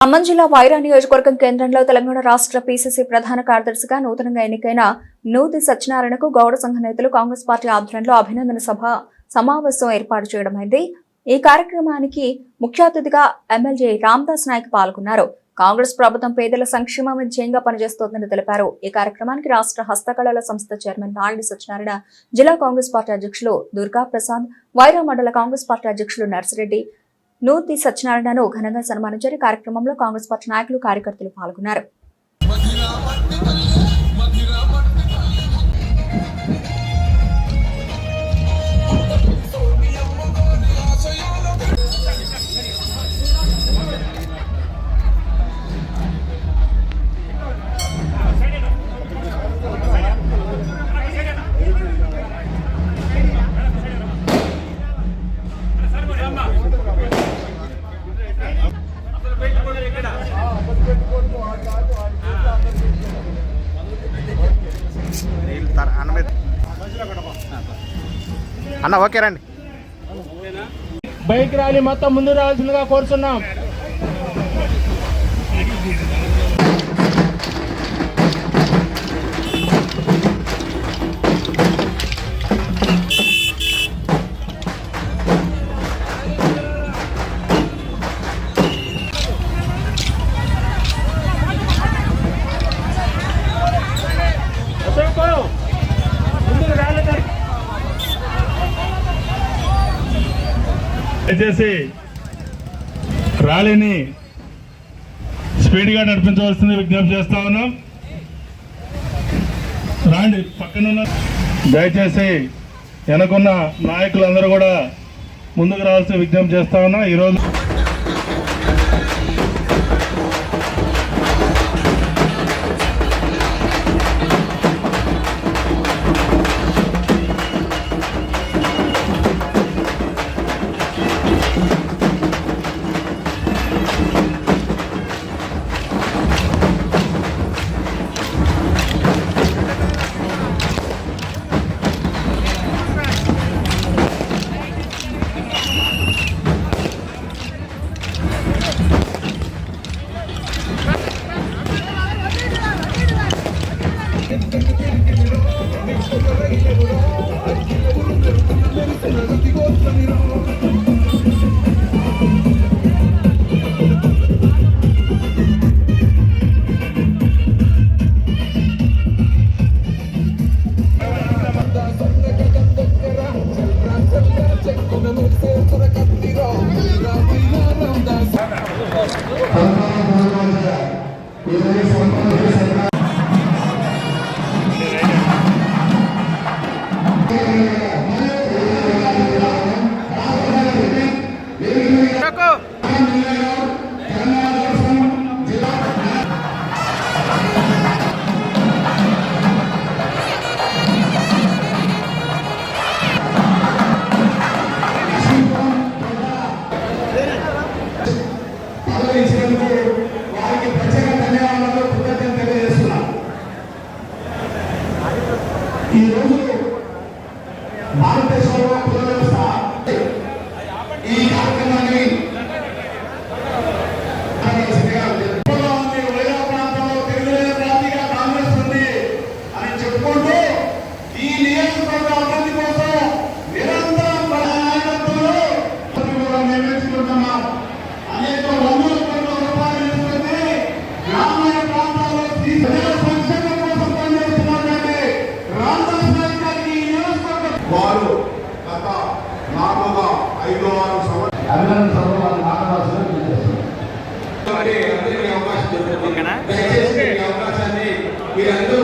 ఖమ్మం జిల్లా వైరా నియోజకవర్గం కేంద్రంలో తెలంగాణ రాష్ట్ర పీసీసీ ప్రధాన కార్యదర్శిగా నూతనంగా ఎన్నికైన నూతి సత్యనారాయణకు గౌడ సంఘ నేతలు కాంగ్రెస్ పార్టీ ఆధ్వర్యంలో అభినందన సమావేశం ఏర్పాటు చేయడమైంది। ఈ కార్యక్రమానికి ముఖ్య అతిథిగా ఎమ్మెల్యే రామదాస్ నాయక్ పాల్గొన్నారు। కాంగ్రెస్ ప్రభుత్వం పేదల సంక్షేమం ధ్యేయంగా పనిచేస్తోందని తెలిపారు। ఈ కార్యక్రమానికి రాష్ట్ర హస్తకళల సంస్థ చైర్మన్ నాయుడు సత్యనారాయణ, జిల్లా కాంగ్రెస్ పార్టీ అధ్యక్షులు దుర్గా ప్రసాద్, వైరా మండల కాంగ్రెస్ పార్టీ అధ్యక్షులు నర్సిరెడ్డి నూతి సత్యనారాయణను ఘనంగా సన్మానించారు। కార్యక్రమంలో కాంగ్రెస్ పార్టీ నాయకులు కార్యకర్తలు పాల్గొన్నారు। అన్న ఓకే రండి, బైక్ ర్యాలీ మొత్తం ముందు రావాల్సిందిగా కోరుతున్నాం। దయచేసి ర్యాలీని స్పీడ్గా నడిపించవలసింది విజ్ఞప్తి చేస్తా ఉన్నాం। రాండి పక్కనున్న దయచేసి వెనకున్న నాయకులందరూ కూడా ముందుకు రావాల్సిన విజ్ఞప్తి చేస్తా ఉన్నాం। ఈరోజు వారు గత 4-5-6 సంవత్సరాలు అవకాశాన్ని మీరందరూ